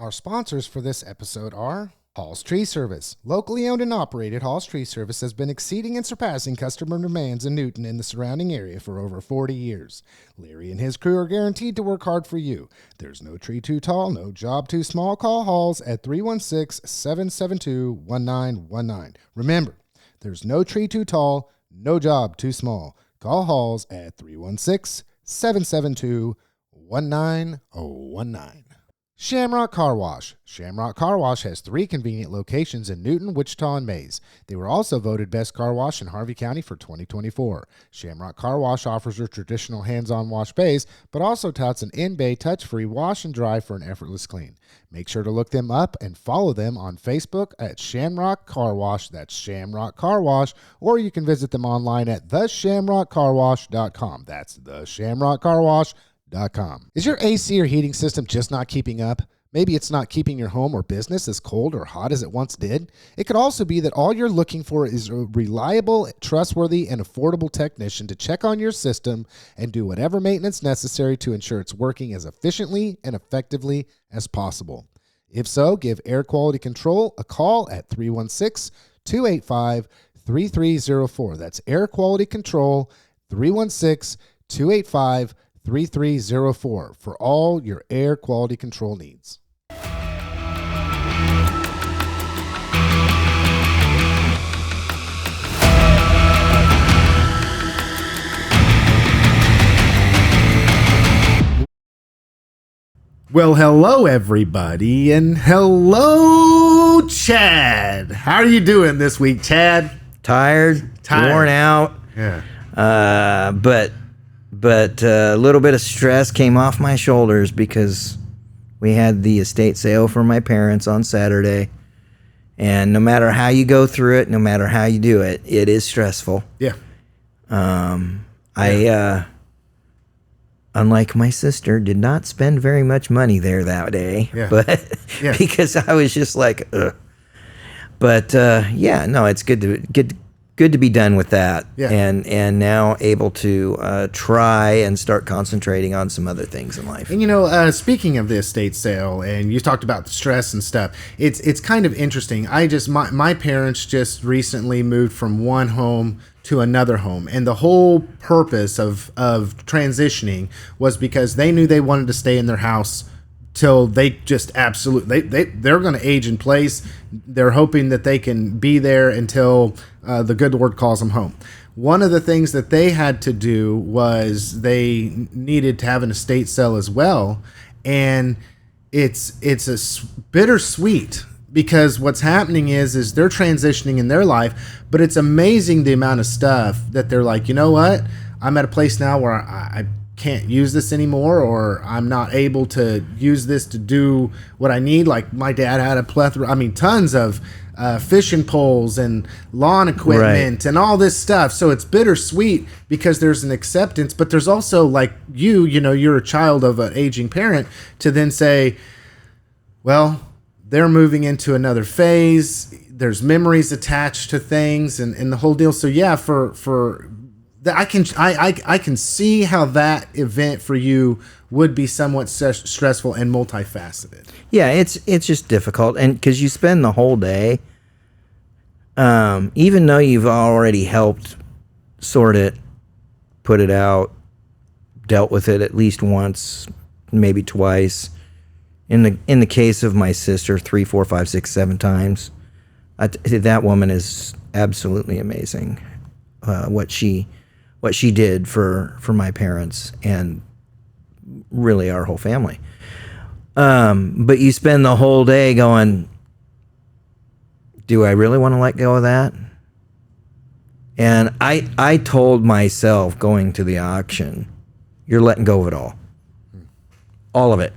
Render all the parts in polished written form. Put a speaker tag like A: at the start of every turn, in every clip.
A: Our sponsors for this episode are Hall's Tree Service. Locally owned and operated, Hall's Tree Service has been exceeding and surpassing customer demands in Newton and the surrounding area for over 40 years. Larry and his crew are guaranteed to work hard for you. There's no tree too tall, no job too small. Call Hall's at 316-772-1919. Remember, there's no tree too tall, no job too small. Call Hall's at 316-772-1919. Shamrock Car Wash. Shamrock Car Wash has 3 convenient locations in Newton, Wichita, and Mays. They were also voted Best Car Wash in Harvey County for 2024. Shamrock Car Wash offers a traditional hands-on wash bays, but also touts an in-bay touch-free wash and dry for an effortless clean. Make sure to look them up and follow them on Facebook at Shamrock Car Wash. That's Shamrock Car Wash. Or you can visit them online at theshamrockcarwash.com. That's theshamrockcarwash.com. Is your AC or heating system just not keeping up? Maybe it's not keeping your home or business as cold or hot as it once did. It could also be that all you're looking for is a reliable, trustworthy, and affordable technician to check on your system and do whatever maintenance necessary to ensure it's working as efficiently and effectively as possible. If so, give Air Quality Control a call at 316-285-3304. That's Air Quality Control, 316-285-3304 for all your air quality control needs. Well, hello, everybody, and hello, Chad. How are you doing this week, Chad?
B: Tired. Worn out.
A: Yeah.
B: But a little bit of stress came off my shoulders because we had the estate sale for my parents on Saturday. And no matter how you go through it, no matter how you do it, it is stressful.
A: Yeah.
B: I, unlike my sister, did not spend very much money there that day.
A: Yeah.
B: But because I was just like, ugh. But no, it's good to be done with that, and now able to try and start concentrating on some other things in life.
A: And speaking of the estate sale, and you talked about the stress and stuff, it's kind of interesting. My parents just recently moved from one home to another home, and the whole purpose of transitioning was because they knew they wanted to stay in their house till they just they're going to age in place. They're hoping that they can be there until the good Lord calls them home. One of the things that they had to do was they needed to have an estate sale as well, and it's bittersweet because what's happening is they're transitioning in their life, but it's amazing the amount of stuff that they're like, you know what, I'm at a place now where I can't use this anymore, or I'm not able to use this to do what I need. Like my dad had a tons of fishing poles and lawn equipment and all this stuff. So it's bittersweet because there's an acceptance, but there's also like you're a child of an aging parent to then say, well, they're moving into another phase. There's memories attached to things and the whole deal. So yeah, I can see how that event for you would be somewhat stressful and multifaceted.
B: Yeah, it's just difficult, and because you spend the whole day, even though you've already helped sort it, put it out, dealt with it at least once, maybe twice. In the case of my sister, 3, 4, 5, 6, 7 times. That woman is absolutely amazing. What she did for my parents and really our whole family. But you spend the whole day going, do I really want to let go of that? And I told myself going to the auction, you're letting go of it all. All of it.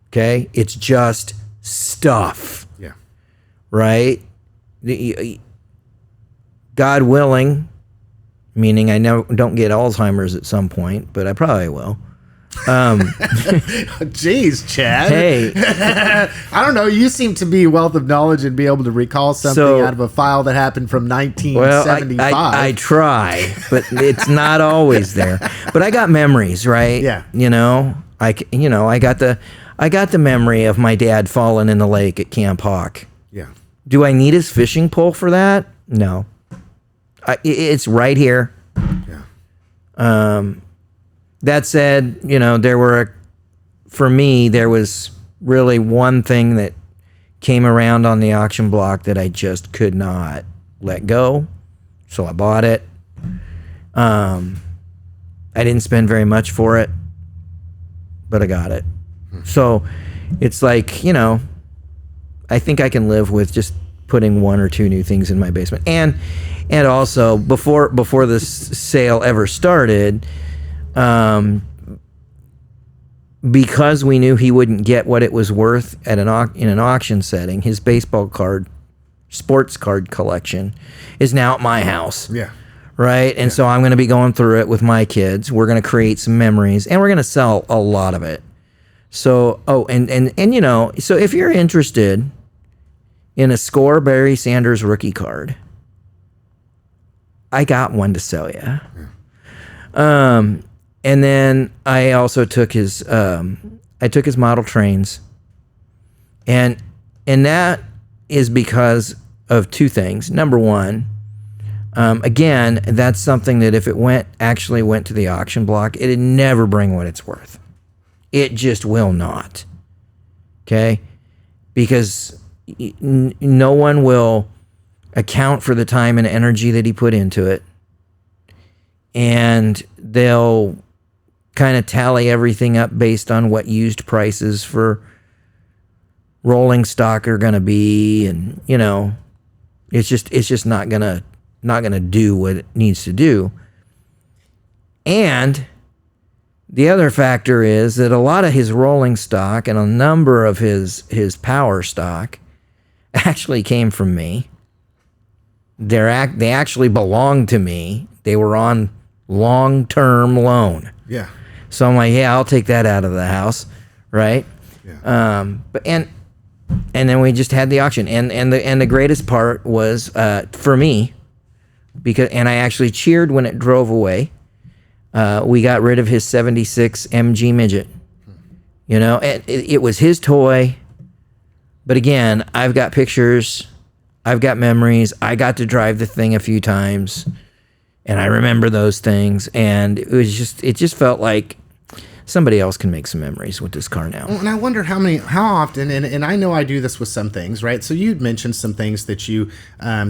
B: Okay? It's just stuff.
A: Yeah.
B: Right? God willing, meaning I don't get Alzheimer's at some point, but I probably will.
A: Jeez, Chad.
B: Hey.
A: I don't know. You seem to be a wealth of knowledge and be able to recall something out of a file that happened from 1975.
B: Well, I try, but it's not always there. But I got memories, right?
A: Yeah.
B: I got the memory of my dad falling in the lake at Camp Hawk.
A: Yeah.
B: Do I need his fishing pole for that? No. It's right here.
A: Yeah.
B: That said, for me, there was really one thing that came around on the auction block that I just could not let go. So I bought it. I didn't spend very much for it, but I got it. So it's like, I think I can live with just putting one or two new things in my basement. And also before this sale ever started, because we knew he wouldn't get what it was worth in an auction setting, his sports card collection is now at my house.
A: Yeah.
B: Right? And so I'm going to be going through it with my kids. We're going to create some memories, and we're going to sell a lot of it. So, so if you're interested in a Score Barry Sanders rookie card, I got one to sell you. Yeah. And then I also took his model trains, and that is because of two things. Number one, again, that's something that if it actually went to the auction block, it'd never bring what it's worth. It just will not. Okay, because no one will account for the time and energy that he put into it, and they'll kind of tally everything up based on what used prices for rolling stock are going to be, and it's just not going to do what it needs to do. And the other factor is that a lot of his rolling stock and a number of his power stock actually came from me. They actually belonged to me. They were on long-term loan.
A: Yeah.
B: So I'm like, yeah, I'll take that out of the house, right?
A: Yeah.
B: And then we just had the auction, and the greatest part was for me, and I actually cheered when it drove away. We got rid of his 76 MG midget. It was his toy, but again, I've got pictures, I've got memories. I got to drive the thing a few times, and I remember those things, and it just felt like somebody else can make some memories with this car now.
A: And I wonder how often, and I know I do this with some things, right? So you'd mentioned some things that you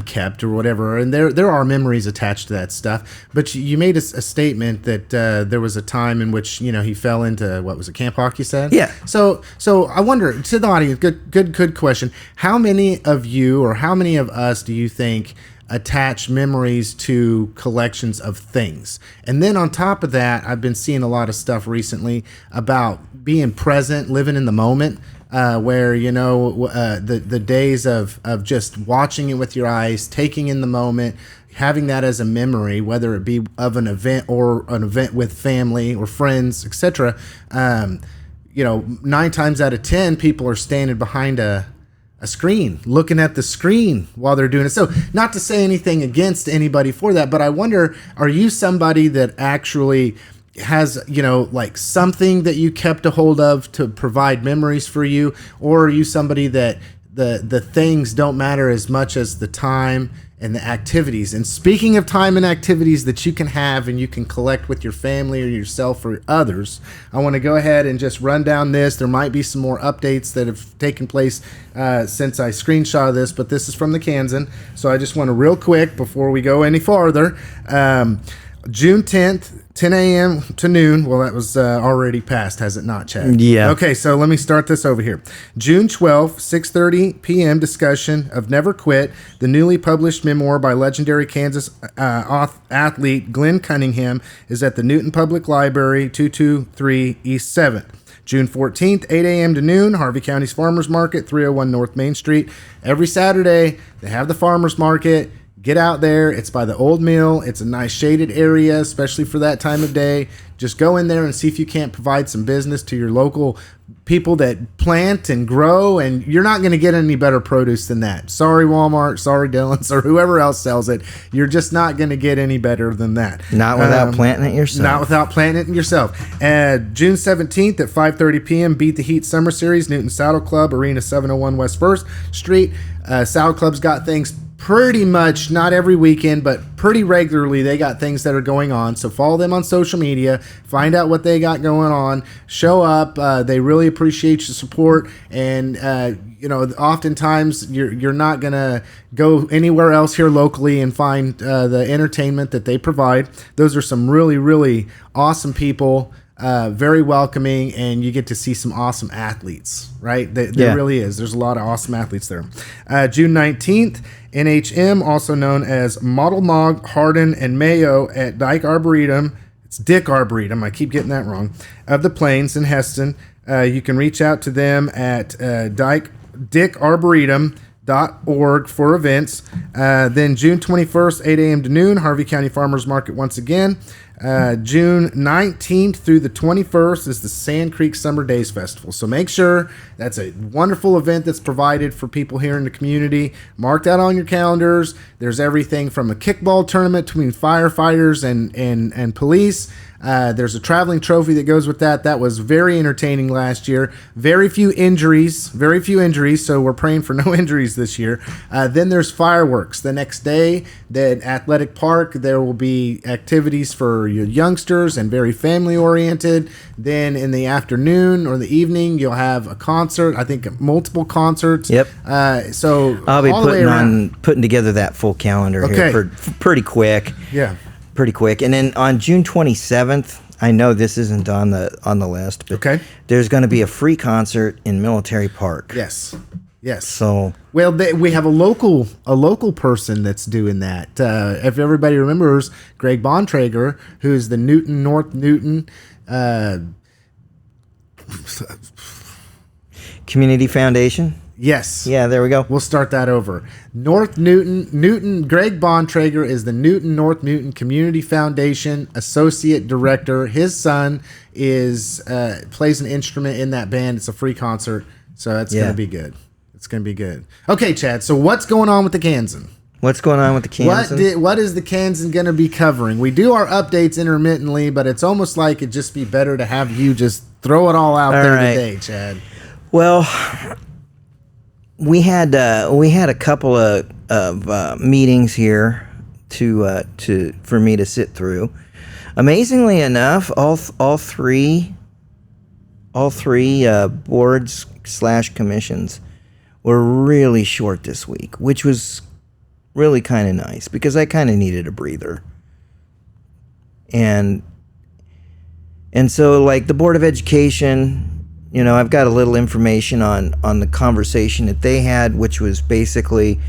A: kept or whatever, and there are memories attached to that stuff. But you made a statement that there was a time in which he fell into, what was it, Camp Hawk, you said?
B: Yeah.
A: So I wonder, to the audience, good question. How many of you or how many of us do you think attach memories to collections of things? And then on top of that, I've been seeing a lot of stuff recently about being present, living in the moment, where the days of just watching it with your eyes, taking in the moment, having that as a memory, whether it be of an event or an event with family or friends, etc. 9 times out of 10 people are standing behind a screen, looking at the screen while they're doing it. So not to say anything against anybody for that, but I wonder, are you somebody that actually has, like something that you kept a hold of to provide memories for you? Or are you somebody that the things don't matter as much as the time and the activities? And speaking of time and activities that you can have and you can collect with your family or yourself or others, I want to go ahead and just run down this. There might be some more updates that have taken place since I screenshot this, but this is from the Kansan. So I just want to real quick before we go any farther. June 10th, 10 a.m. to noon. Well, that was already passed, has it not, Chad?
B: Yeah.
A: Okay, so let me start this over here. June 12th, 6:30 p.m. discussion of Never Quit, the newly published memoir by legendary Kansas athlete Glenn Cunningham, is at the Newton Public Library, 223 East 7th. June 14th, 8 a.m. to noon, Harvey County's Farmers Market, 301 North Main Street. Every Saturday, they have the Farmers Market. Get out there. It's by the old mill. It's a nice shaded area, especially for that time of day. Just go in there and see if you can't provide some business to your local people that plant and grow, and you're not going to get any better produce than that. Sorry, Walmart. Sorry, Dillon's, or whoever else sells it. You're just not going to get any better than that.
B: Not without planting it yourself.
A: Not without planting it yourself. June 17th at 5:30 p.m., Beat the Heat Summer Series, Newton Saddle Club, Arena 701 West 1st Street. Saddle Club's got things pretty much, not every weekend, but pretty regularly. They got things that are going on. So follow them on social media, find out what they got going on, show up. They really appreciate your support. And, oftentimes you're not going to go anywhere else here locally and find the entertainment that they provide. Those are some really, really awesome people. Very welcoming, and you get to see some awesome athletes, right? There really is. There's a lot of awesome athletes there. June 19th, NHM, also known as Model Mog, Hardin, and Mayo at Dyke Arboretum. It's Dick Arboretum. I keep getting that wrong. Of the Plains in Heston. You can reach out to them at dickarboretum.org for events. Then June 21st, 8 a.m. to noon, Harvey County Farmers Market once again. June 19th through the 21st is the Sand Creek Summer Days Festival. So make sure that's a wonderful event that's provided for people here in the community. Mark that on your calendars. There's everything from a kickball tournament between firefighters and police. There's a traveling trophy that goes with that. That was very entertaining last year. Very few injuries, so we're praying for no injuries this year. Then there's fireworks. The next day, at Athletic Park, there will be activities for your youngsters and very family-oriented. Then in the afternoon or the evening, you'll have a concert. I think multiple concerts.
B: Yep.
A: So
B: I'll be putting together that full calendar here pretty quick.
A: Yeah.
B: Pretty quick. And then on June 27th, I know this isn't on the list, but there's going to be a free concert in Military Park.
A: Yes.
B: So
A: we have a local person that's doing that. If everybody remembers, Greg Bontrager, who's the North Newton
B: Community Foundation.
A: Yes.
B: Yeah, there we go.
A: We'll start that over. North Newton, Greg Bontrager is the North Newton Community Foundation Associate Director. His son plays an instrument in that band. It's a free concert, so that's going to be good. It's going to be good. Okay, Chad, so what's going on with the Kansan?
B: What's going on with the Kansan?
A: What is the Kansan going to be covering? We do our updates intermittently, but it's almost like it'd just be better to have you just throw it all out there today, Chad.
B: Well, we had a couple of meetings here for me to sit through. Amazingly enough, all three boards / commissions were really short this week, which was really kind of nice because I kind of needed a breather. And so, like, the Board of Education, I've got a little information on the conversation that they had, which was basically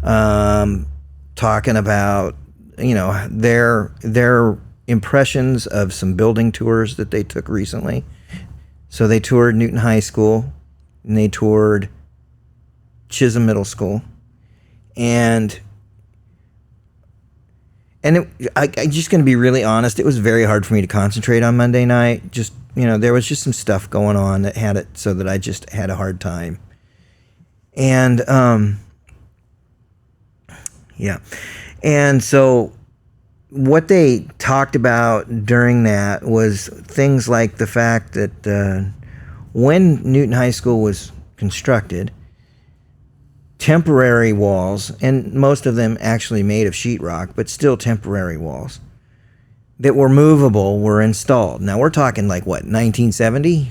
B: talking about, their impressions of some building tours that they took recently. So they toured Newton High School, and they toured Chisholm Middle School, and I'm just going to be really honest. It was very hard for me to concentrate on Monday night. Just, there was just some stuff going on that had it so that I just had a hard time. And, And so what they talked about during that was things like the fact that when Newton High School was constructed, temporary walls, and most of them actually made of sheetrock, but still temporary walls that were movable were installed. Now we're talking like what, 1970?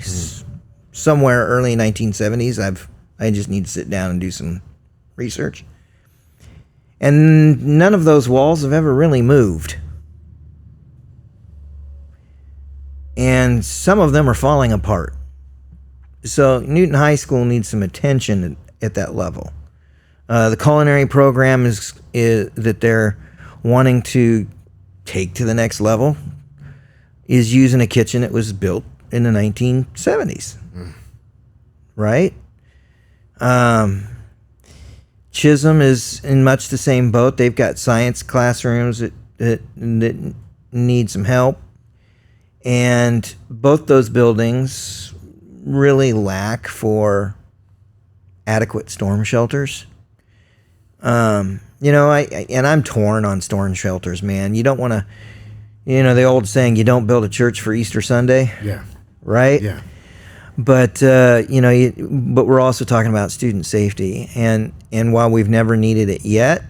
B: Somewhere early 1970s. I just need to sit down and do some research. And none of those walls have ever really moved. And some of them are falling apart. So Newton High School needs some attention at that level. The culinary program is that they're wanting to take to the next level is using a kitchen that was built in the 1970s. Right? Chisholm is in much the same boat. They've got science classrooms that need some help. And both those buildings really lack for adequate storm shelters. I'm torn on storm shelters, man. You don't want to, the old saying, you don't build a church for Easter Sunday.
A: Yeah.
B: Right?
A: Yeah.
B: But, but we're also talking about student safety. And while we've never needed it yet,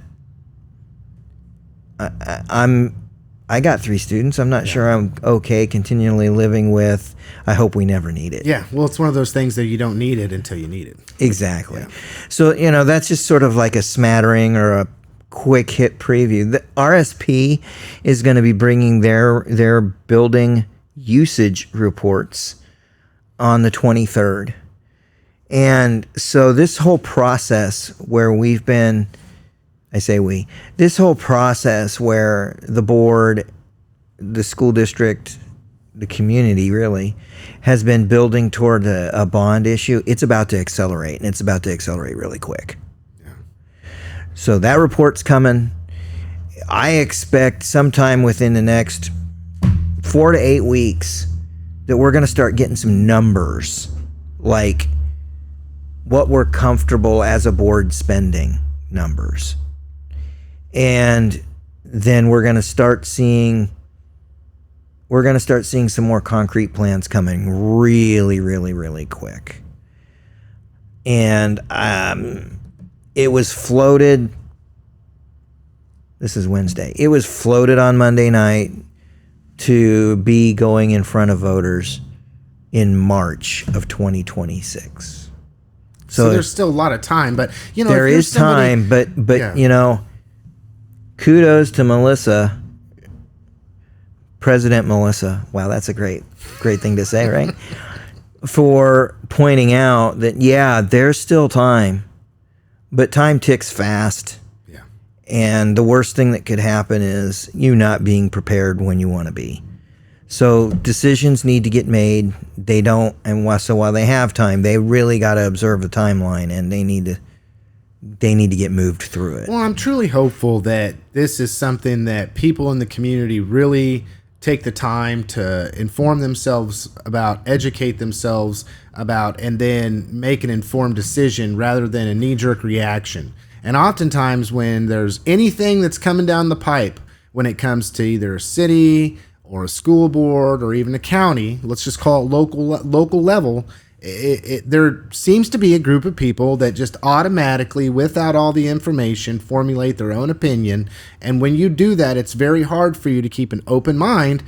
B: I got 3 students. I'm not sure I'm okay continually living with. I hope we never need it.
A: Yeah. Well, it's one of those things that you don't need it until you need it.
B: Exactly.
A: Yeah.
B: So, that's just sort of like a smattering or a quick hit preview. The RSP is going to be bringing their building usage reports on the 23rd. And so this whole process where we've been, this whole process where the board, the school district, the community really has been building toward a bond issue, it's about to accelerate, and it's about to accelerate really quick. Yeah. So that report's coming. I expect sometime within the next 4 to 8 weeks that we're going to start getting some numbers, like what we're comfortable as a board spending numbers. And then we're going to start seeing some more concrete plans coming really, really, really quick. And it was floated. This is Wednesday. It was floated on Monday night to be going in front of voters in March of 2026.
A: So there's still a lot of time, but
B: there is time, but yeah. Kudos to Melissa, President Melissa. Wow, that's a great thing to say, right? For pointing out that there's still time, but time ticks fast.
A: Yeah. And
B: the worst thing that could happen is you not being prepared when you want to be. So decisions need to get made. They don't, and so while they have time, they really got to observe the timeline, and they need to get moved through it.
A: Well, I'm truly hopeful that this is something that people in the community really take the time to inform themselves about, educate themselves about, and then make an informed decision rather than a knee-jerk reaction. And oftentimes when there's anything that's coming down the pipe, when it comes to either a city or a school board or even a county, let's just call it local level, there seems to be a group of people that just automatically, without all the information, formulate their own opinion. And when you do that, it's very hard for you to keep an open mind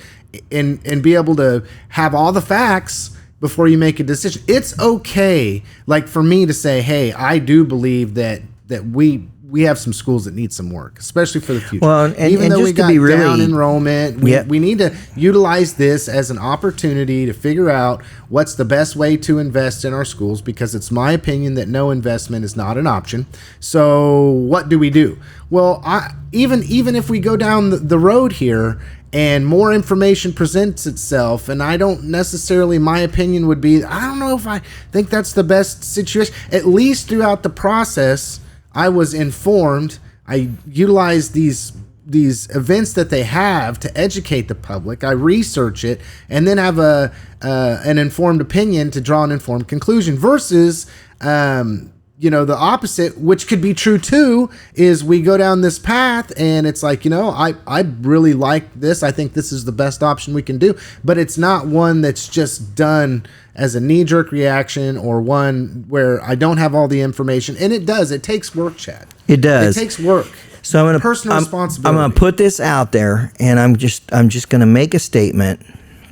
A: and be able to have all the facts before you make a decision. It's okay, like for me to say, hey, I do believe that we have some schools that need some work, especially for the future.
B: Well, even though we got
A: down enrollment, we need to utilize this as an opportunity to figure out what's the best way to invest in our schools, because it's my opinion that no investment is not an option. So what do we do? Well, even if we go down the road here and more information presents itself, and I don't necessarily, my opinion would be, I don't know if I think that's the best situation. At least throughout the process, I was informed. I utilized these events that they have to educate the public. I research it and then have an informed opinion to draw an informed conclusion. Versus, the opposite, which could be true too, is we go down this path and it's like, I really like this. I think this is the best option we can do, but it's not one that's just done as a knee-jerk reaction or one where I don't have all the information. And it takes work, Chad.
B: It does.
A: It takes work.
B: So I'm going to put this out there, and I'm just going to make a statement,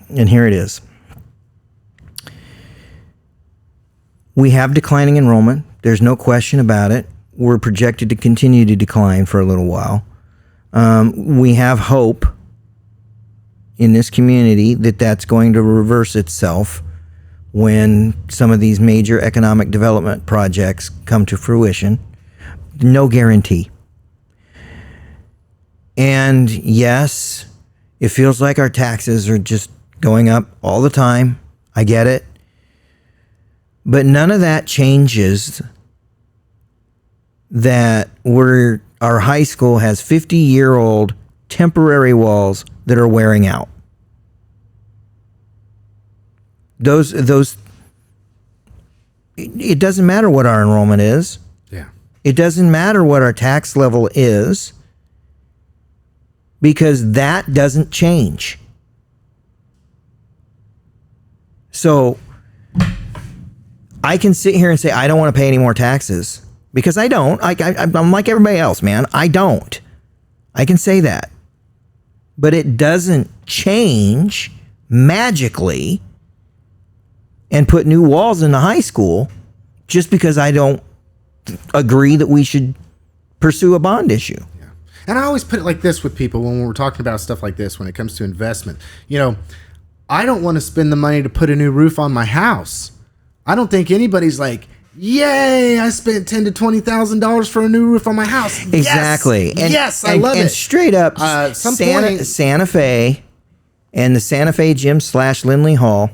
B: and here it is. We have declining enrollment. There's no question about it. We're projected to continue to decline for a little while. We have hope in this community that that's going to reverse itself when some of these major economic development projects come to fruition. No guarantee. And yes, it feels like our taxes are just going up all the time. I get it. But none of that changes that our high school has 50-year-old temporary walls that are wearing out. Those it doesn't matter what our enrollment is.
A: Yeah.
B: It doesn't matter what our tax level is, because that doesn't change. So I can sit here and say I don't want to pay any more taxes, because I don't. I'm like everybody else, man. I don't. I can say that. But it doesn't change magically and put new walls in the high school just because I don't agree that we should pursue a bond issue.
A: Yeah. And I always put it like this with people when we're talking about stuff like this, when it comes to investment. You know, I don't want to spend the money to put a new roof on my house. I don't think anybody's like, yay, I spent $10,000 to $20,000 for a new roof on my house.
B: Exactly.
A: Yes, I love it.
B: And straight up, Santa Fe and the Santa Fe Gym / Lindley Hall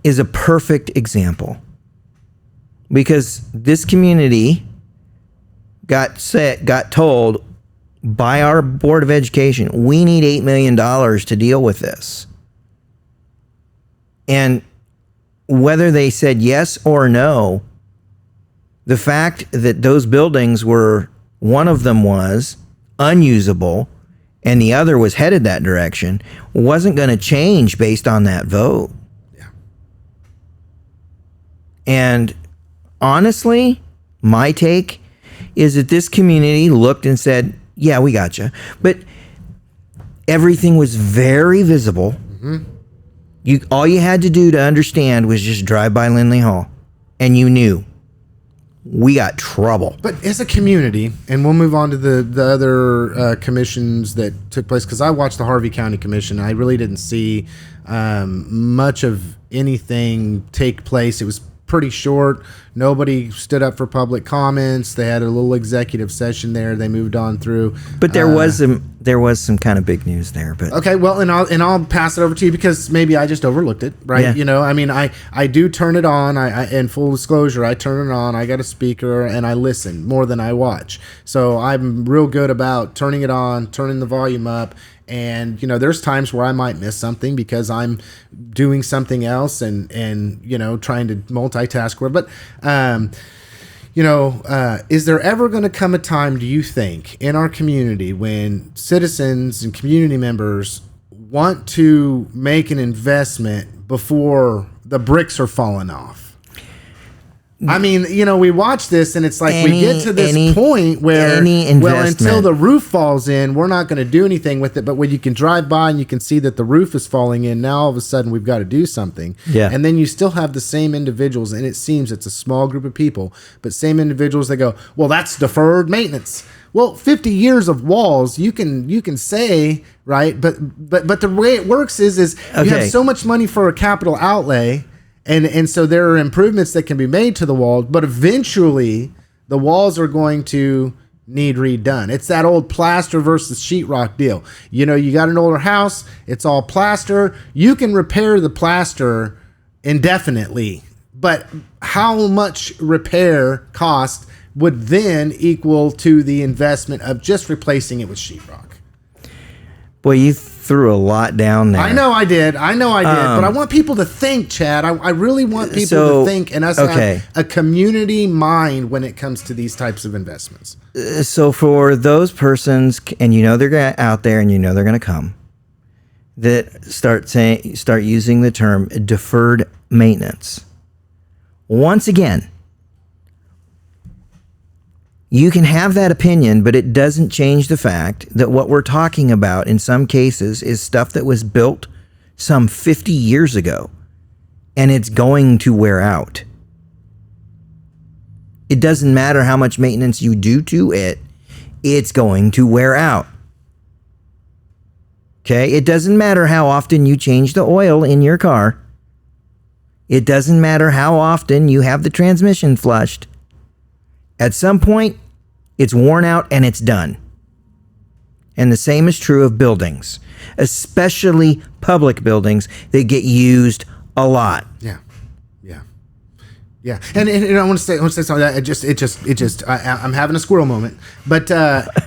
B: is a perfect example, because this community got told by our Board of Education, we need $8 million to deal with this. And whether they said yes or no, the fact that those buildings were, one of them was unusable and the other was headed that direction, wasn't going to change based on that vote. And honestly, my take is that this community looked and said, yeah, we got you. But everything was very visible. Mm-hmm. All you had to do to understand was just drive by Lindley Hall, and you knew we got trouble.
A: But as a community, and we'll move on to the other commissions that took place, because I watched the Harvey County Commission. I really didn't see much of anything take place. It was pretty short. Nobody stood up for public comments. They had a little executive session there. They moved on through.
B: But there was some kind of big news there. But
A: okay, well, and I'll pass it over to you, because maybe I just overlooked it, right?
B: Yeah.
A: You know, I mean, I do turn it on. I in full disclosure, I turn it on. I got a speaker and I listen more than I watch. So I'm real good about turning it on, turning the volume up. And, you know, there's times where I might miss something because I'm doing something else and you know, trying to multitask. But, you know, is there ever going to come a time, do you think, in our community when citizens and community members want to make an investment before the bricks are falling off? I mean, you know, we watch this and it's like we get to this point where, well, until the roof falls in, we're not going to do anything with it. But when you can drive by and you can see that the roof is falling in, now all of a sudden we've got to do something.
B: Yeah.
A: And then you still have the same individuals, and it seems it's a small group of people, but same individuals that go, well, that's deferred maintenance. Well, 50 years of walls, you can say, right? But the way it works is you have so much money for a capital outlay. And so there are improvements that can be made to the walls, but eventually the walls are going to need redone. It's that old plaster versus sheetrock deal. You know, you got an older house, it's all plaster. You can repair the plaster indefinitely, but how much repair cost would then equal to the investment of just replacing it with sheetrock?
B: Boy, you threw a lot down there.
A: I know I did, but I want people to think, Chad. I really want people to think, and us have a community mind when it comes to these types of investments.
B: So for those persons, and you know they're out there, and you know they're going to come, that start using the term deferred maintenance. Once again, you can have that opinion, but it doesn't change the fact that what we're talking about in some cases is stuff that was built some 50 years ago, and it's going to wear out. It doesn't matter how much maintenance you do to it, it's going to wear out. Okay? It doesn't matter how often you change the oil in your car. It doesn't matter how often you have the transmission flushed. At some point, it's worn out and it's done. And the same is true of buildings, especially public buildings that get used a lot.
A: Yeah. Yeah, and I want to say something. I'm having a squirrel moment, but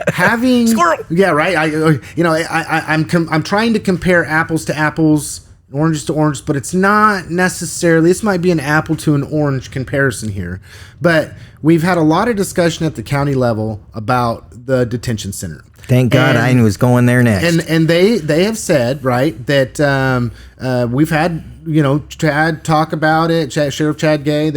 A: having
B: Squirrel.
A: Yeah, right. I'm trying to compare apples to apples, oranges to oranges, but it's not necessarily. This might be an apple to an orange comparison here, but we've had a lot of discussion at the county level about the detention center.
B: Thank God I was going there next.
A: And they have said, right, that we've had, Chad talk about it, Sheriff Chad Gay.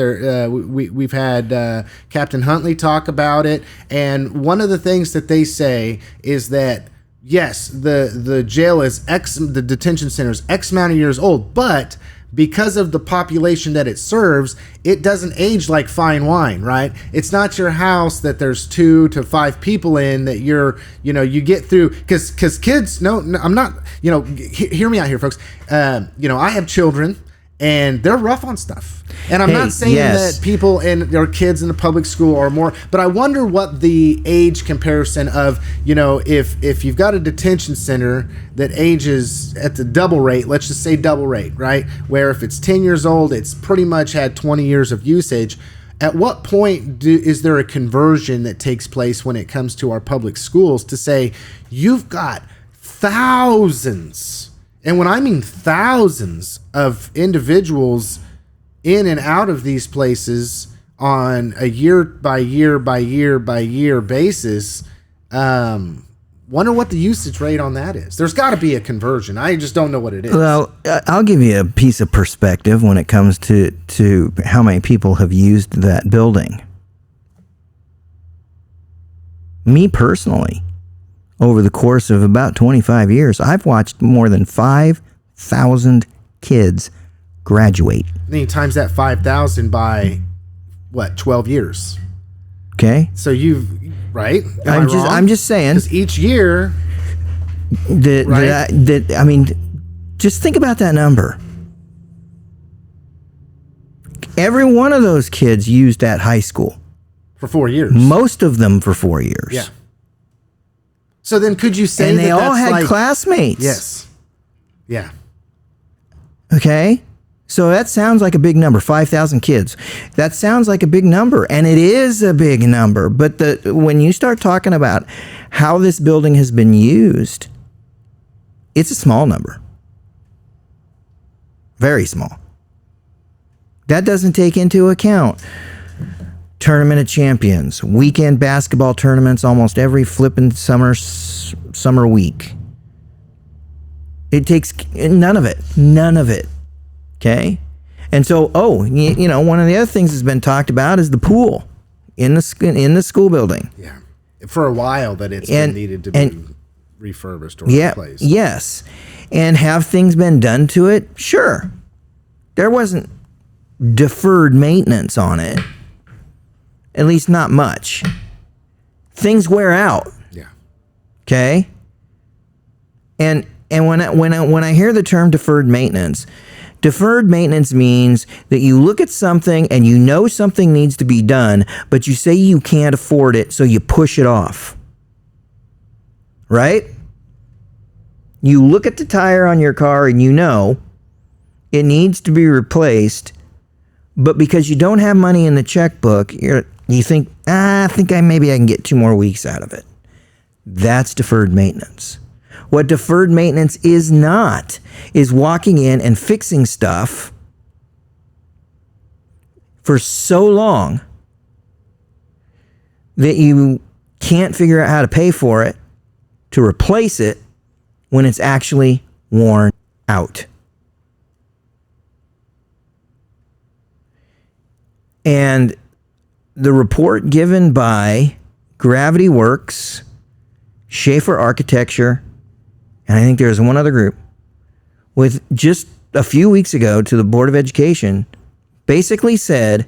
A: We've had Captain Huntley talk about it. And one of the things that they say is that, yes, the jail is the detention center is X amount of years old, but because of the population that it serves, it doesn't age like fine wine, right? It's not your house that there's 2 to 5 people in that you get through, because kids, no, I'm not, hear me out here, folks. I have children and they're rough on stuff. And I'm not saying that people and their kids in the public school are more, but I wonder what the age comparison of, if you've got a detention center that ages at the double rate, let's just say double rate, right? Where if it's 10 years old, it's pretty much had 20 years of usage. At what point is there a conversion that takes place when it comes to our public schools to say, you've got thousands, and when I mean thousands of individuals in and out of these places on a year by year by year by year basis, wonder what the usage rate on that is. There's got to be a conversion. I just don't know what it is.
B: Well, I'll give you a piece of perspective when it comes to how many people have used that building. Me personally, over the course of about 25 years, I've watched more than 5,000 kids graduate.
A: Then you times that 5,000 by, 12 years?
B: Okay.
A: So right?
B: I'm just saying.
A: Because each year,
B: just think about that number. Every one of those kids used that high school.
A: For 4 years.
B: Most of them for 4 years.
A: Yeah. So then could you say
B: and they all had classmates?
A: Yes. Yeah.
B: Okay. So that sounds like a big number, 5,000 kids. That sounds like a big number, and it is a big number. But when you start talking about how this building has been used, it's a small number. Very small. That doesn't take into account Tournament of Champions, weekend basketball tournaments almost every flipping summer week. It takes none of it. Okay? And so, one of the other things that's been talked about is the pool in the school building.
A: Yeah. For a while that it's been needed to be refurbished or replaced.
B: Yes. And have things been done to it? Sure. There wasn't deferred maintenance on it. At least not much. Things wear out.
A: Yeah.
B: Okay? And when I hear the term deferred maintenance means that you look at something and you know something needs to be done, but you say you can't afford it, so you push it off. Right? You look at the tire on your car and you know it needs to be replaced, but because you don't have money in the checkbook, you think, maybe I can get 2 more weeks out of it. That's deferred maintenance. What deferred maintenance is not is walking in and fixing stuff for so long that you can't figure out how to pay for it to replace it when it's actually worn out. And the report given by Gravity Works, Schaefer Architecture, and I think there's one other group, with just a few weeks ago to the Board of Education, basically said,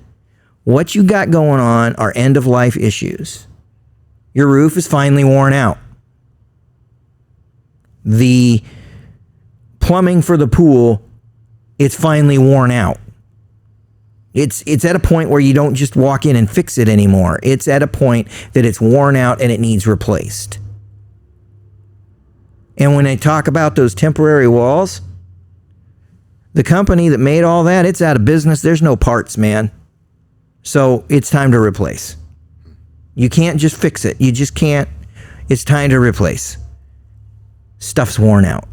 B: what you got going on are end-of-life issues. Your roof is finally worn out. The plumbing for the pool, it's finally worn out. It's at a point where you don't just walk in and fix it anymore. It's at a point that it's worn out and it needs replaced. And when they talk about those temporary walls, the company that made all that, it's out of business. There's no parts, man. So it's time to replace. You can't just fix it. You just can't. It's time to replace. Stuff's worn out.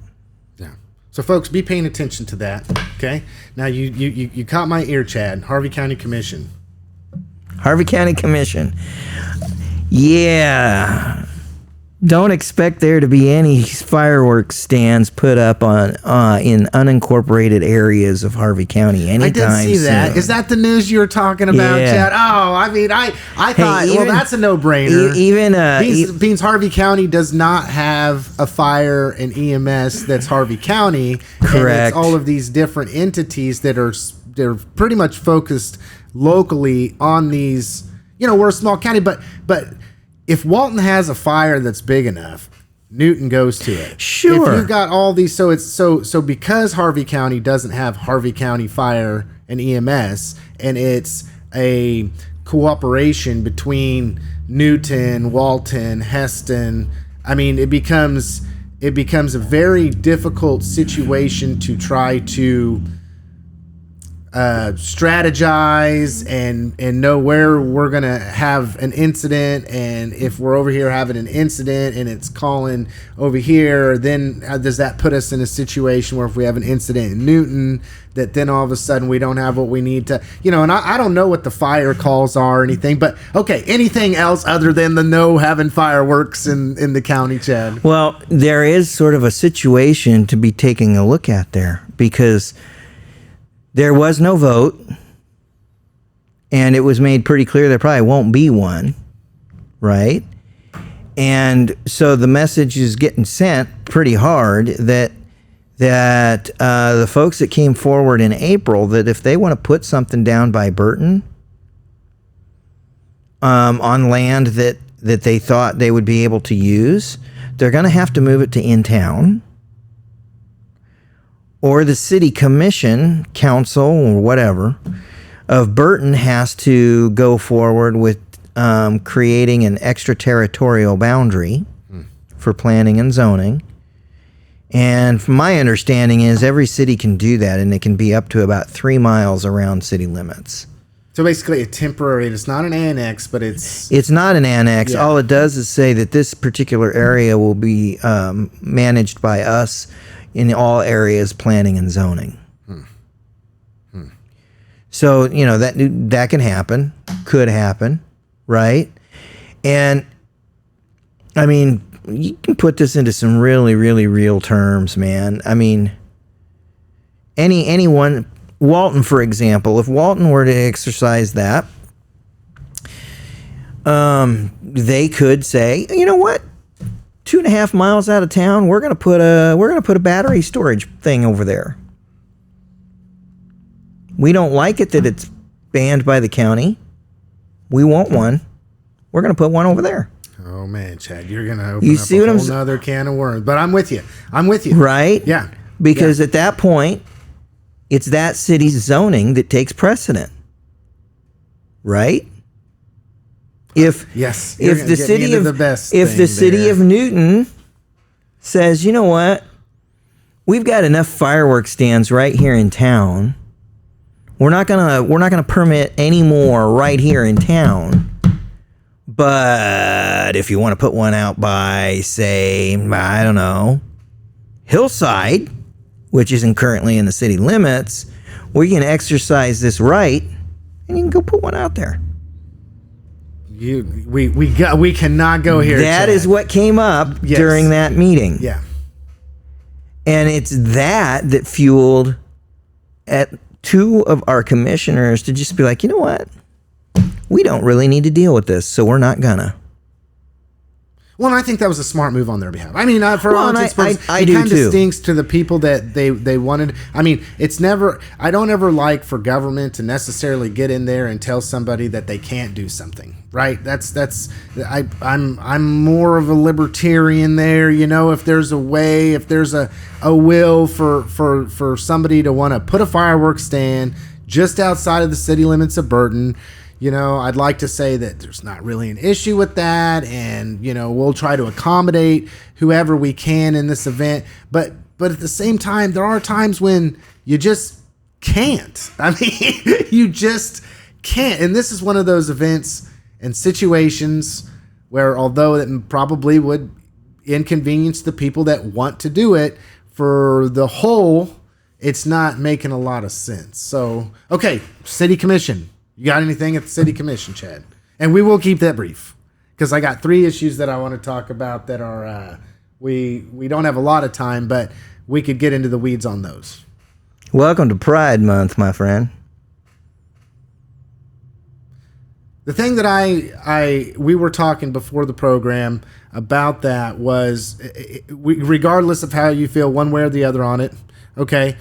A: Yeah. So folks, be paying attention to that. Okay. Now you caught my ear, Chad. Harvey County Commission.
B: Harvey County Commission. Yeah. Don't expect there to be any fireworks stands put up on in unincorporated areas of Harvey County anytime
A: I did see that.
B: soon.
A: Is that the news you were talking about,
B: Yeah.
A: Chad? Oh, I mean, I thought,
B: even-
A: well, that's a no-brainer.
B: Even
A: Beans Harvey County does not have a fire and EMS that's Harvey County. And
B: Correct.
A: it's all of these different entities that they're pretty much focused locally on these. You know, we're a small county, but if Walton has a fire that's big enough, Newton goes to it.
B: Sure.
A: If you've got all these, so it's so because Harvey County doesn't have Harvey County Fire and EMS, and it's a cooperation between Newton, Walton, Heston. I mean, it becomes a very difficult situation to try to strategize and know where we're gonna have an incident, and if we're over here having an incident and it's calling over here, then does that put us in a situation where if we have an incident in Newton, that then all of a sudden we don't have what we need to, and I don't know what the fire calls are or anything, but okay, anything else other than the no having fireworks in the county, Chad?
B: Well, there is sort of a situation to be taking a look at there, because there was no vote, and it was made pretty clear there probably won't be one, right? And so the message is getting sent pretty hard that the folks that came forward in April, that if they want to put something down by Burton on land that they thought they would be able to use, they're going to have to move it to in town. Or the city commission, council, or whatever, of Burton has to go forward with creating an extraterritorial boundary for planning and zoning. And from my understanding is every city can do that, and it can be up to about 3 miles around city limits.
A: So basically a temporary, it's not an annex, but
B: It's not an annex.
A: Yeah.
B: All it does is say that this particular area will be managed by us in all areas planning and zoning. So, that can happen, could happen, right? And I mean, you can put this into some really, really real terms, man. I mean, anyone, Walton, for example, if Walton were to exercise that, they could say, you know what? 2.5 miles out of town, we're gonna put a battery storage thing over there. We don't like it that it's banned by the county. We want one. We're gonna put one over there.
A: Oh man, Chad, you're gonna open
B: You
A: up
B: see
A: a
B: what I'm
A: whole nother can of worms. But I'm with you.
B: Right?
A: Yeah.
B: Because at that point, it's that city's zoning that takes precedent. Right? If the city of Newton says, you know what, we've got enough fireworks stands right here in town. We're not gonna permit any more right here in town. But if you want to put one out by, say, I don't know, Hillside, which isn't currently in the city limits, we can exercise this right, and you can go put one out there.
A: We cannot go here.
B: That
A: Chad.
B: is what came up
A: Yes.
B: during that meeting.
A: Yeah.
B: And it's that fueled at 2 of our commissioners to just be like, you know what? We don't really need to deal with this, so we're not gonna.
A: Well, and I think that was a smart move on their behalf. I mean, for all intents and purposes,
B: I
A: it
B: do
A: kind of
B: too.
A: stinks to the people that they wanted. I mean, it's never. I don't ever like for government to necessarily get in there and tell somebody that they can't do something. Right? I'm more of a libertarian there. If there's a way, if there's a will for somebody to want to put a fireworks stand just outside of the city limits of Burton. I'd like to say that there's not really an issue with that, and we'll try to accommodate whoever we can in this event. But at the same time, there are times when you just can't. I mean, you just can't, and this is one of those events and situations where, although it probably would inconvenience the people that want to do it, for the whole, it's not making a lot of sense. So, okay, City Commission. You got anything at the City Commission, Chad? And we will keep that brief, because I got 3 issues that I want to talk about that are, we don't have a lot of time, but we could get into the weeds on those.
B: Welcome to Pride Month, my friend.
A: The thing that we were talking before the program about that was, regardless of how you feel one way or the other on it, okay,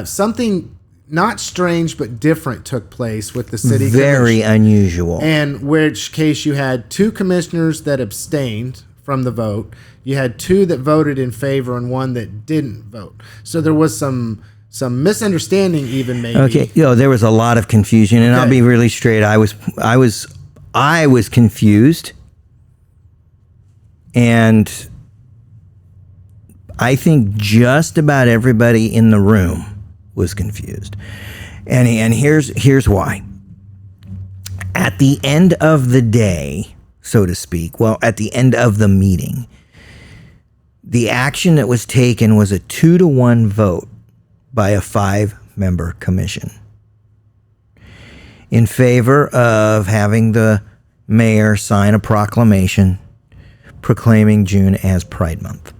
A: something not strange but different took place with the city commission.
B: Very unusual.
A: In which case you had 2 commissioners that abstained from the vote. You had 2 that voted in favor and 1 that didn't vote. So there was some misunderstanding, even maybe.
B: Okay, there was a lot of confusion, and I'll be really straight. I was confused, and I think just about everybody in the room was confused, and here's why. At the end of the day, so to speak, at the end of the meeting, the action that was taken was a 2-to-1 vote by a 5-member commission in favor of having the mayor sign a proclamation proclaiming June as Pride Month.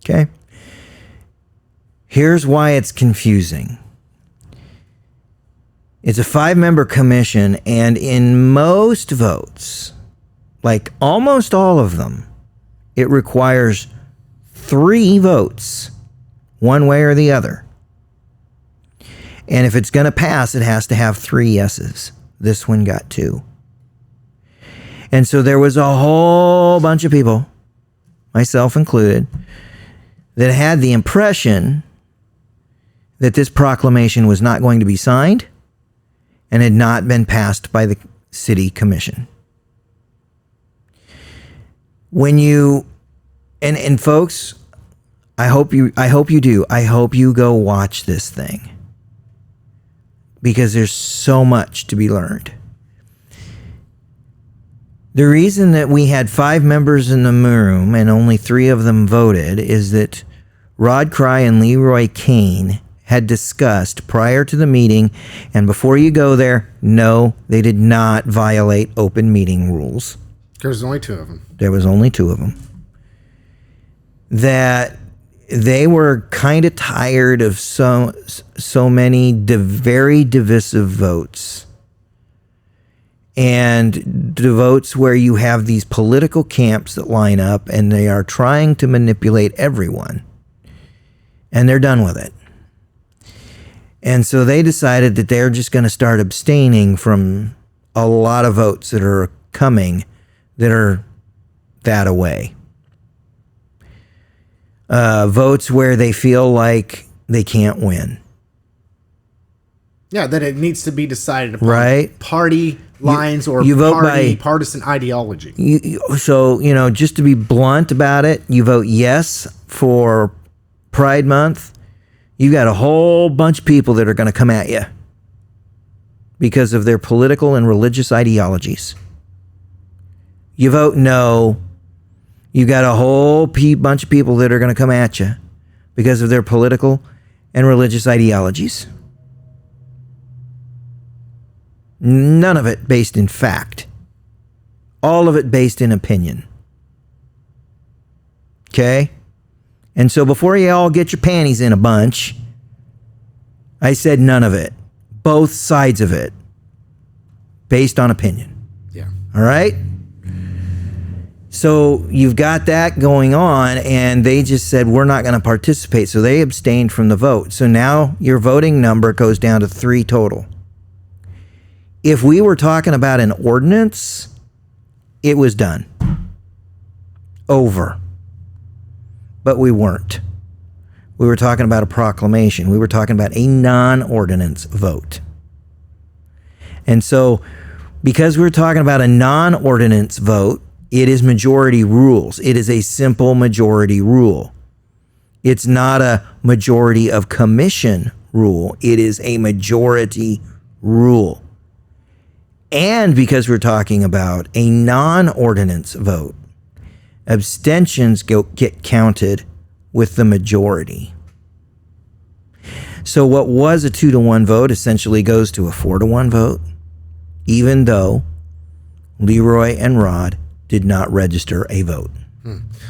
B: Okay? Here's why it's confusing. It's a 5-member commission, and in most votes, like almost all of them, it requires 3 votes, one way or the other. And if it's going to pass, it has to have 3 yeses. This one got 2. And so there was a whole bunch of people, myself included, that had the impression that this proclamation was not going to be signed and had not been passed by the city commission. When you, and folks, I hope you do. I hope you go watch this thing, because there's so much to be learned. The reason that we had 5 members in the room and only 3 of them voted is that Rod Cry and Leroy Kane had discussed prior to the meeting, and before you go there, no, they did not violate open meeting rules.
A: There's only 2 of them.
B: There was only 2 of them. That they were kind of tired of so many very divisive votes. And the votes where you have these political camps that line up and they are trying to manipulate everyone. And they're done with it. And so they decided that they're just going to start abstaining from a lot of votes that are coming that are that away. Votes where they feel like they can't win.
A: Yeah, that it needs to be decided upon.
B: Right.
A: Party lines or
B: you vote
A: partisan ideology.
B: So, just to be blunt about it, you vote yes for Pride Month, you got a whole bunch of people that are going to come at you because of their political and religious ideologies. You vote no, you got a whole bunch of people that are going to come at you because of their political and religious ideologies. None of it based in fact. All of it based in opinion. Okay? And so before you all get your panties in a bunch, I said none of it. Both sides of it. Based on opinion.
A: Yeah.
B: All right? So you've got that going on, and they just said, we're not going to participate. So they abstained from the vote. So now your voting number goes down to 3 total. If we were talking about an ordinance, it was done. Over. But we weren't. We were talking about a proclamation. We were talking about a non-ordinance vote. And so, because we're talking about a non-ordinance vote, it is majority rules. It is a simple majority rule. It's not a majority of commission rule. It is a majority rule. And because we're talking about a non-ordinance vote, abstentions get counted with the majority. So what was a 2-to-1 vote essentially goes to a 4-to-1 vote, even though Leroy and Rod did not register a vote.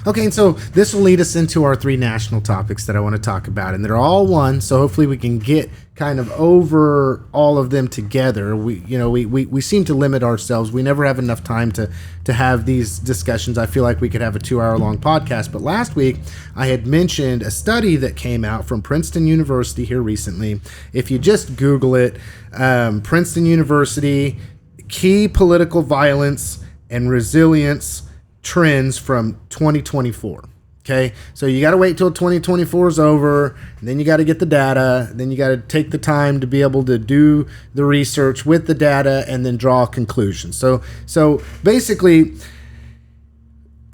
A: Okay, and so this will lead us into our 3 national topics that I want to talk about, and they're all one, so hopefully we can get kind of over all of them together. We seem to limit ourselves. We never have enough time to have these discussions. I feel like we could have a 2-hour-long podcast, but last week I had mentioned a study that came out from Princeton University here recently. If you just Google it, Princeton University, key political violence and resilience trends from 2024. Okay, so you got to wait till 2024 is over, and then you got to get the data, then you got to take the time to be able to do the research with the data and then draw conclusions. So basically,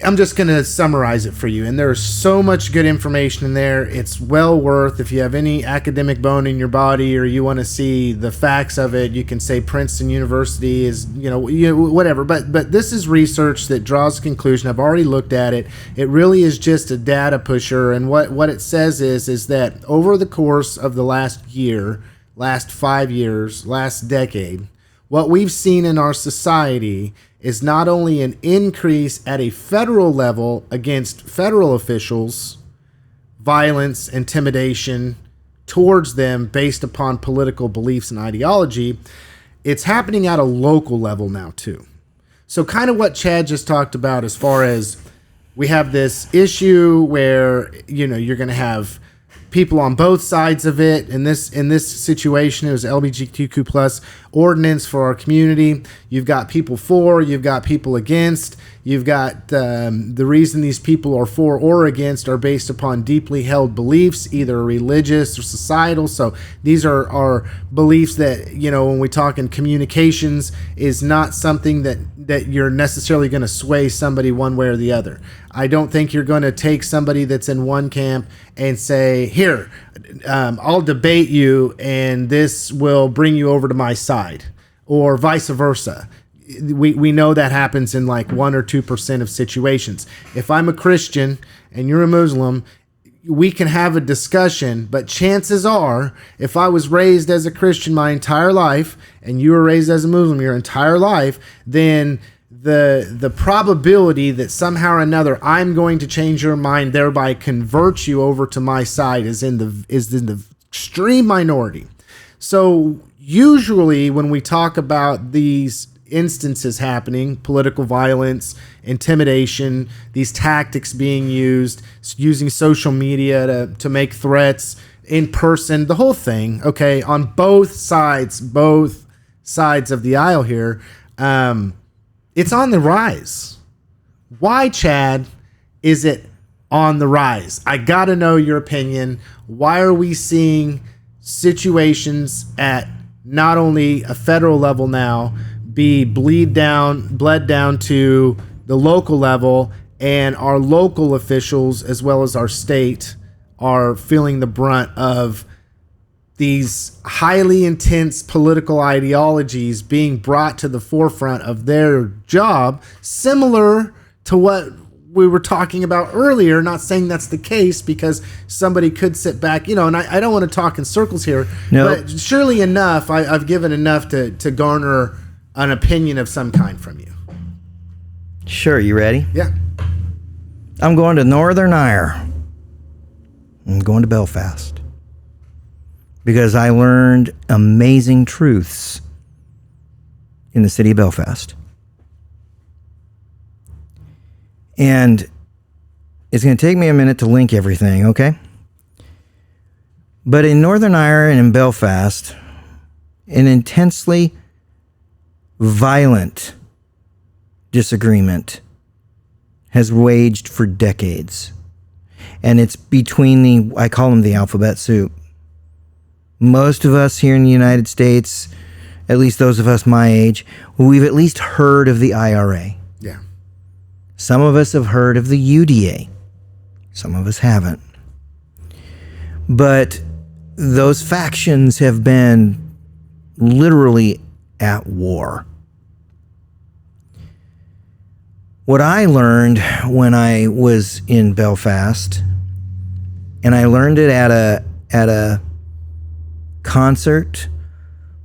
A: I'm just going to summarize it for you, and there's so much good information in there. It's well worth, if you have any academic bone in your body or you want to see the facts of it, you can say Princeton University is, whatever. But this is research that draws a conclusion. I've already looked at it. It really is just a data pusher, and what it says is that over the course of the last year, last 5 years, last decade, what we've seen in our society is not only an increase at a federal level against federal officials, violence, intimidation towards them based upon political beliefs and ideology, it's happening at a local level now too. So kind of what Chad just talked about, as far as we have this issue where, you're going to have people on both sides of it. In this situation, it was LGBTQ plus ordinance for our community. You've got people for, you've got people against. You've got the reason these people are for or against are based upon deeply held beliefs, either religious or societal. So these are beliefs that, when we talk in communications, is not something that you're necessarily going to sway somebody one way or the other. I don't think you're going to take somebody that's in one camp and say, here, I'll debate you and this will bring you over to my side, or vice versa. We know that happens in like 1 or 2% of situations. If I'm a Christian and you're a Muslim, we can have a discussion, but chances are, if I was raised as a Christian my entire life and you were raised as a Muslim your entire life, then the probability that somehow or another I'm going to change your mind, thereby convert you over to my side, is in the extreme minority. So usually when we talk about these instances happening, political violence, intimidation, these tactics being used, using social media to make threats, in person, the whole thing, okay, on both sides of the aisle here, it's on the rise. Why, Chad, is it on the rise? I got to know your opinion. Why are we seeing situations at not only a federal level now be bled down to the local level, and our local officials as well as our state are feeling the brunt of these highly intense political ideologies being brought to the forefront of their job, similar to what we were talking about earlier? Not saying that's the case, because somebody could sit back, and I don't want to talk in circles here, but surely enough, I've given enough to garner an opinion of some kind from you.
B: Sure, you ready?
A: Yeah.
B: I'm going to Northern Ireland. I'm going to Belfast. Because I learned amazing truths in the city of Belfast. And it's going to take me a minute to link everything, okay? But in Northern Ireland and in Belfast, an intensely violent disagreement has waged for decades. And it's between I call them the alphabet soup. Most of us here in the United States, at least those of us my age, we've at least heard of the IRA.
A: Yeah.
B: Some of us have heard of the UDA. Some of us haven't. But those factions have been literally at war What I learned when I was in Belfast, and I learned it at a concert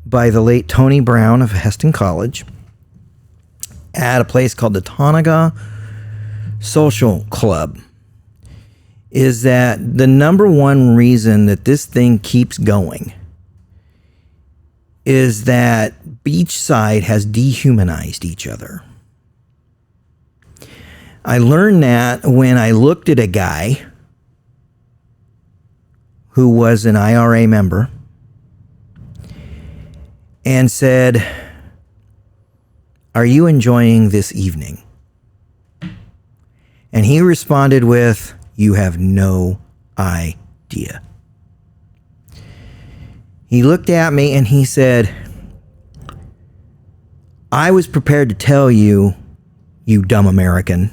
B: by the late Tony Brown of Heston College at a place called the Tonaga Social Club, is that the number one reason that this thing keeps going is that each side has dehumanized each other. I learned that when I looked at a guy who was an IRA member and said, "Are you enjoying this evening?" And he responded with, "You have no idea." He looked at me and he said, "I was prepared to tell you, you dumb American,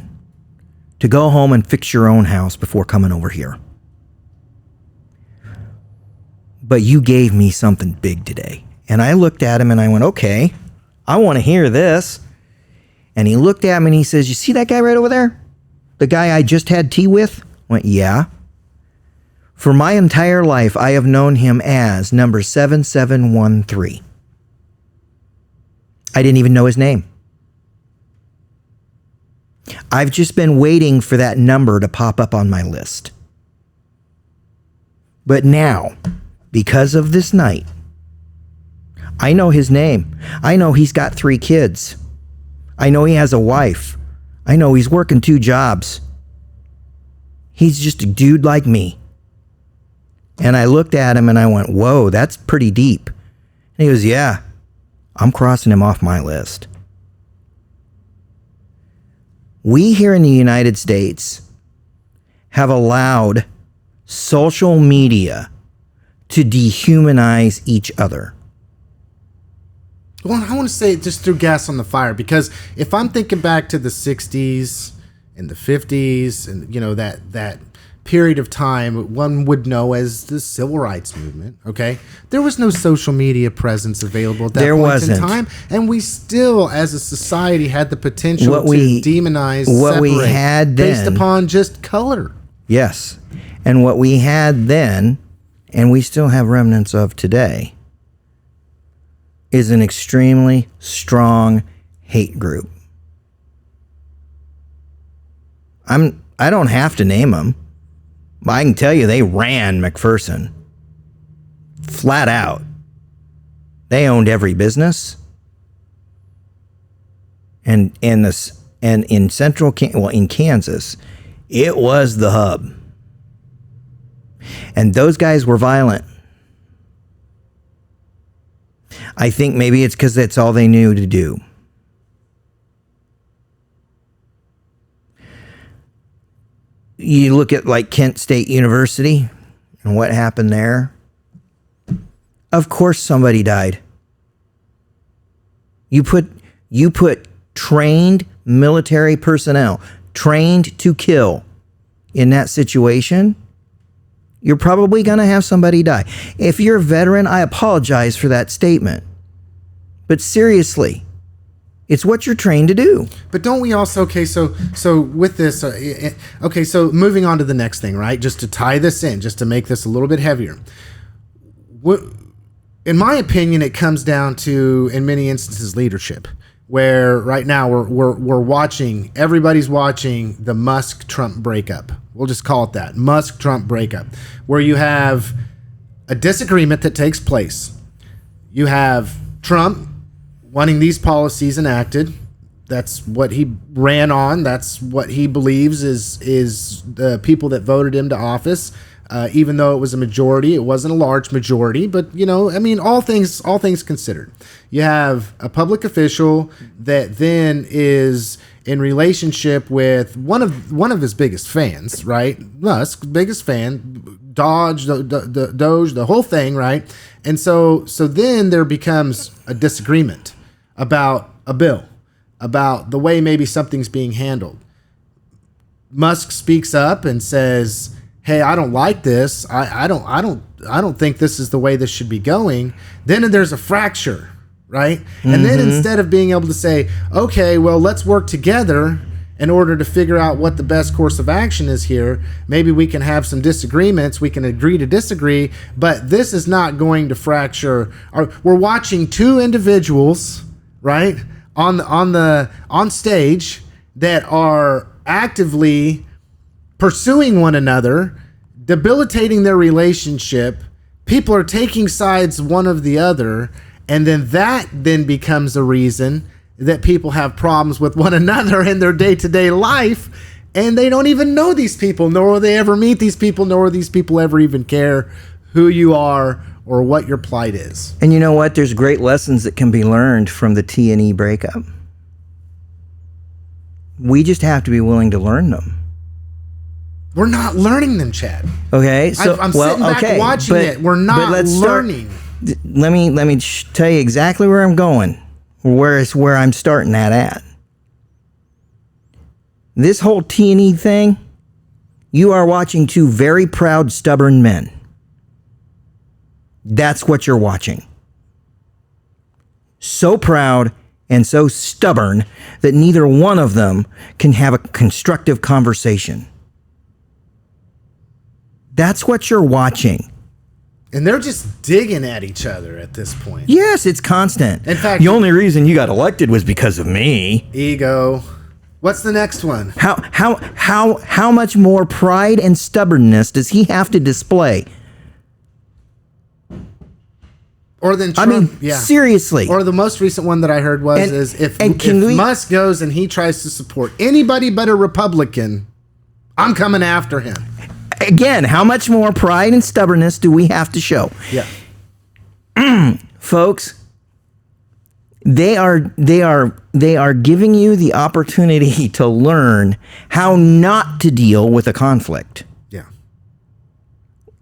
B: to go home and fix your own house before coming over here. But you gave me something big today." And I looked at him and I went, "Okay, I want to hear this." And he looked at me and he says, "You see that guy right over there? The guy I just had tea with?" I went, "Yeah. For my entire life, I have known him as number 7713. I didn't even know his name. I've just been waiting for that number to pop up on my list. But now, because of this night, I know his name. I know he's got 3 kids. I know he has a wife. I know he's working 2 jobs. He's just a dude like me." And I looked at him and I went, "Whoa, that's pretty deep." And he goes, "Yeah, I'm crossing him off my list." We here in the United States have allowed social media to dehumanize each other.
A: Well, I want to say it just threw gas on the fire, because if I'm thinking back to the 60s and the 50s and, you know, that period of time one would know as the civil rights movement, okay? There was no social media presence available at that point in time, and we still, as a society, had the potential to demonize,
B: what we had then,
A: based upon just color.
B: Yes, and what we had then, and we still have remnants of today, is an extremely strong hate group. I don't have to name them. I can tell you they ran McPherson. Flat out. They owned every business. And in Kansas, it was the hub. And those guys were violent. I think maybe it's because that's all they knew to do. You look at like Kent State University and what happened there. Of course somebody died. You put trained military personnel, trained to kill, in that situation, you're probably going to have somebody die. If you're a veteran, I apologize for that statement. But seriously, it's what you're trained to do.
A: But don't we also, okay, so with this, okay, so moving on to the next thing, right? Just to tie this in, just to make this a little bit heavier. In my opinion, it comes down to, in many instances, leadership. Where right now we're watching, everybody's watching the Musk Trump breakup. We'll just call it that, Musk Trump breakup, where you have a disagreement that takes place. You have Trump wanting these policies enacted. That's what he ran on. That's what he believes is the people that voted him to office. Even though it was a majority, it wasn't a large majority, but you know, I mean, all things considered, you have a public official that then is in relationship with one of his biggest fans, right? Musk's biggest fan, Doge, the whole thing, right? And so then there becomes a disagreement about a bill, about the way maybe something's being handled. Musk speaks up and says, "Hey, I don't like this. I don't think this is the way this should be going." Then there's a fracture, right? And then instead of being able to say, "Okay, well, let's work together in order to figure out what the best course of action is here. Maybe we can have some disagreements. We can agree to disagree, but this is not going to fracture. We're watching two individuals, right, on stage that are actively pursuing one another, debilitating their relationship. People are taking sides one of the other, and then that then becomes a reason that people have problems with one another in their day-to-day life, and they don't even know these people, nor will they ever meet these people, nor will these people ever even care who you are or what your plight is.
B: And you know what? There's great lessons that can be learned from the T&E breakup. We just have to be willing to learn them.
A: We're not learning them, Chad.
B: Okay, so
A: I'm sitting back watching it. We're not learning.
B: Let me tell you exactly where I'm going. Where I'm starting at. This whole T&E thing, you are watching two very proud, stubborn men. That's what you're watching. So proud and so stubborn that neither one of them can have a constructive conversation. That's what you're watching.
A: And they're just digging at each other at this point.
B: Yes, it's constant.
A: In fact,
B: the only reason you got elected was because of me.
A: Ego. What's the next one?
B: How much more pride and stubbornness does he have to display?
A: Or than Trump?
B: I mean, seriously.
A: Or the most recent one that I heard was if Musk goes and he tries to support anybody but a Republican, I'm coming after him.
B: Again, how much more pride and stubbornness do we have to show?
A: Yeah.
B: Folks, they are giving you the opportunity to learn how not to deal with a conflict.
A: Yeah.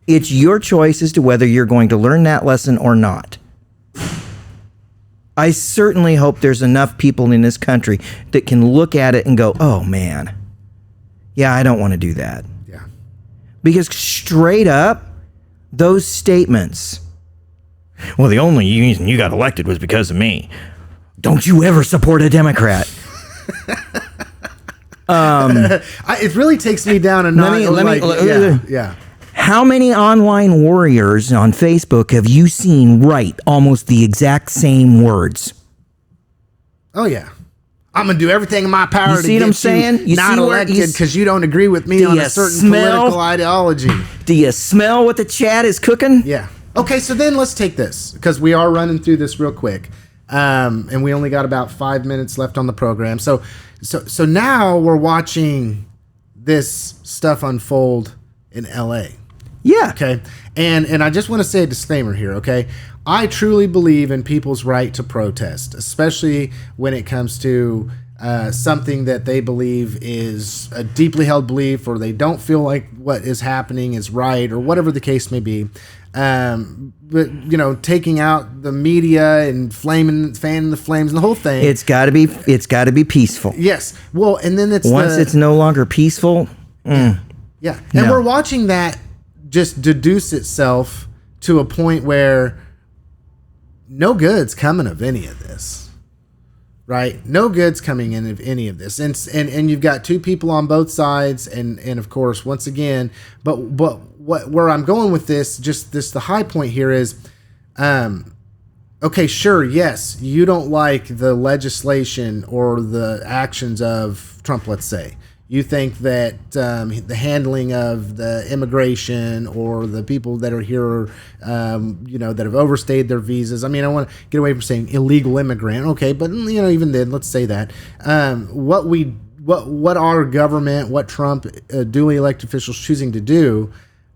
B: It's your choice as to whether you're going to learn that lesson or not. I certainly hope there's enough people in this country that can look at it and go, "Oh man, yeah, I don't want to do that." Because straight up, those statements, well, the only reason you got elected was because of me. Don't you ever support a Democrat.
A: It really takes me down a notch. Yeah.
B: How many online warriors on Facebook have you seen write almost the exact same words?
A: Oh, yeah. I'm going to do everything in my power to get you not elected because you don't agree with me on a certain political ideology.
B: Do you smell what the chat is cooking?
A: Yeah. Okay, so then let's take this because we are running through this real quick. And we only got about 5 minutes left on the program. So now we're watching this stuff unfold in LA.
B: Yeah.
A: Okay. And I just want to say a disclaimer here, okay? I truly believe in people's right to protest, especially when it comes to something that they believe is a deeply held belief, or they don't feel like what is happening is right, or whatever the case may be. But taking out the media and fanning the flames and the whole thing.
B: It's got to be peaceful.
A: Yes. Well, and then
B: once it's no longer peaceful.
A: Yeah. And we're watching that just deduce itself to a point where no good's coming of any of this, right? No good's coming in of any of this, and you've got two people on both sides, and of course, once again, but where I'm going with this, the high point here is, okay, sure, yes, you don't like the legislation or the actions of Trump, let's say. You think that the handling of the immigration or the people that are here, that have overstayed their visas. I mean, I want to get away from saying illegal immigrant. Okay, but even then, let's say that what our government, what Trump, duly elected officials choosing to do.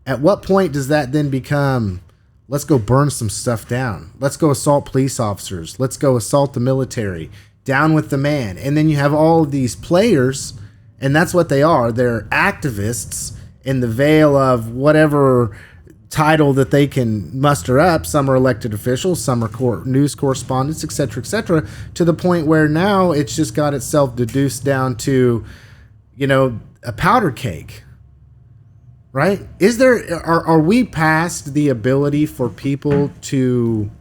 A: At what point does that then become? Let's go burn some stuff down. Let's go assault police officers. Let's go assault the military. Down with the man. And then you have all of these players. And that's what they are. They're activists in the veil of whatever title that they can muster up. Some are elected officials, some are news correspondents, et cetera, to the point where now it's just got itself deduced down to, a powder cake. Right? Are we past the ability for people to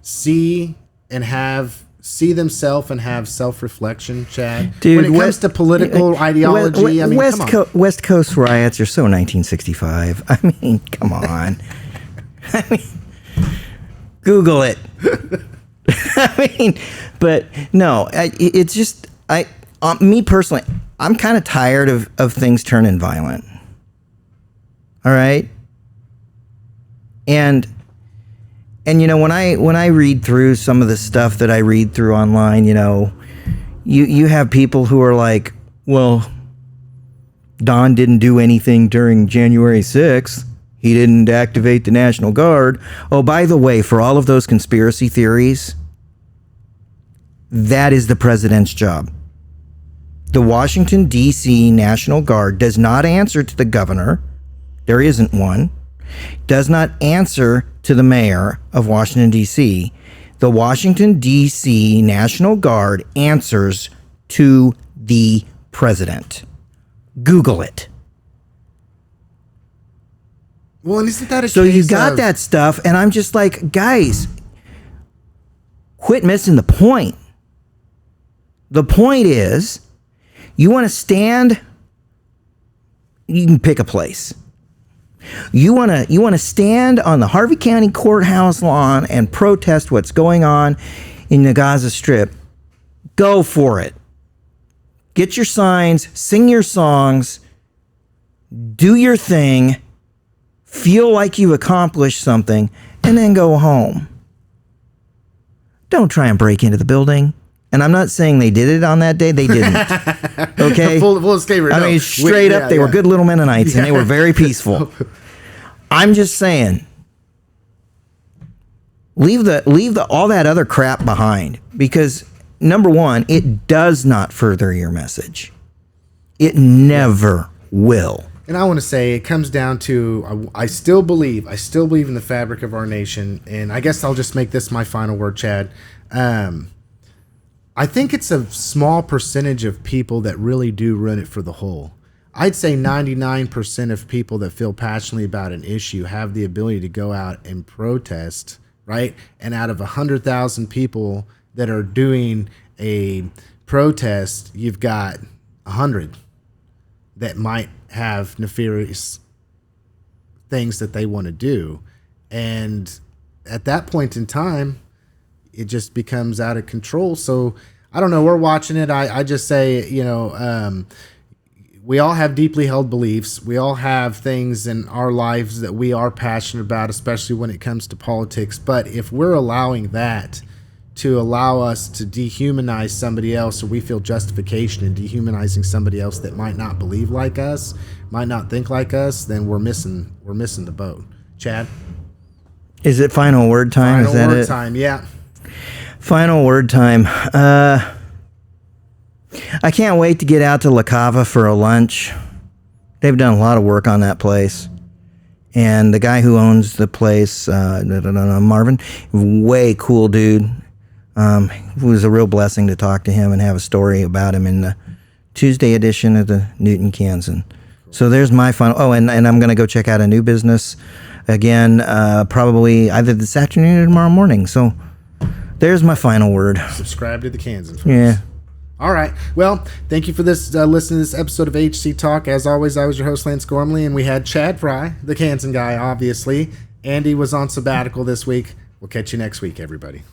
A: see and have see themselves and have self-reflection, Chad?
B: Dude,
A: when it comes to political ideology, I mean, come on.
B: West Coast riots are so 1965. I mean, come on. I mean, Google it. I mean, but no, it's just me personally, I'm kind of tired of things turning violent. All right, and you know, when I read through some of the stuff that I read through online, you know, you have people who are like, well, Don didn't do anything during January 6th. He didn't activate the National Guard. Oh, by the way, for all of those conspiracy theories, that is the president's job. The Washington, D.C. National Guard does not answer to the governor. There isn't one. Does not answer to the mayor of Washington, D.C. The Washington, D.C. National Guard answers to the president. Google it.
A: Well, and isn't that a
B: so you got that stuff, and I'm just like, guys, quit missing the point. The point is, you want to stand, you can pick a place. You want to stand on the Harvey County courthouse lawn and protest what's going on in the Gaza Strip. Go for it. Get your signs, sing your songs, do your thing, feel like you've accomplished something, and then go home. Don't try and break into the building. And I'm not saying they did it on that day. They didn't. Okay?
A: full disclaimer.
B: I mean, straight up, they were good little Mennonites, and they were very peaceful. I'm just saying, leave all that other crap behind, because number one, it does not further your message. It never will.
A: And I want to say it comes down to I still believe in the fabric of our nation, and I guess I'll just make this my final word, Chad. I think it's a small percentage of people that really do run it for the whole. I'd say 99% of people that feel passionately about an issue have the ability to go out and protest, right? And out of 100,000 people that are doing a protest, you've got 100 that might have nefarious things that they want to do. And at that point in time, it just becomes out of control. So I don't know. We're watching it. I just say, you know, we all have deeply held beliefs. We all have things in our lives that we are passionate about, especially when it comes to politics. But if we're allowing that to allow us to dehumanize somebody else, or we feel justification in dehumanizing somebody else that might not believe like us, might not think like us, then we're missing the boat. Chad?
B: Is it final word time?
A: Final
B: Is that
A: word
B: it?
A: time, yeah.
B: Final word time. I can't wait to get out to La Cava for a lunch. They've done a lot of work on that place. And the guy who owns the place, Marvin, way cool dude. It was a real blessing to talk to him and have a story about him in the Tuesday edition of the Newton Kansan. So there's my final. Oh, and I'm going to go check out a new business again, probably either this afternoon or tomorrow morning. So there's my final word.
A: Subscribe to the Kansan, folks.
B: Yeah.
A: All right. Well, thank you for this listening to this episode of HC Talk. As always, I was your host, Lance Gormley, and we had Chad Fry, the Kansan guy, obviously. Andy was on sabbatical this week. We'll catch you next week, everybody.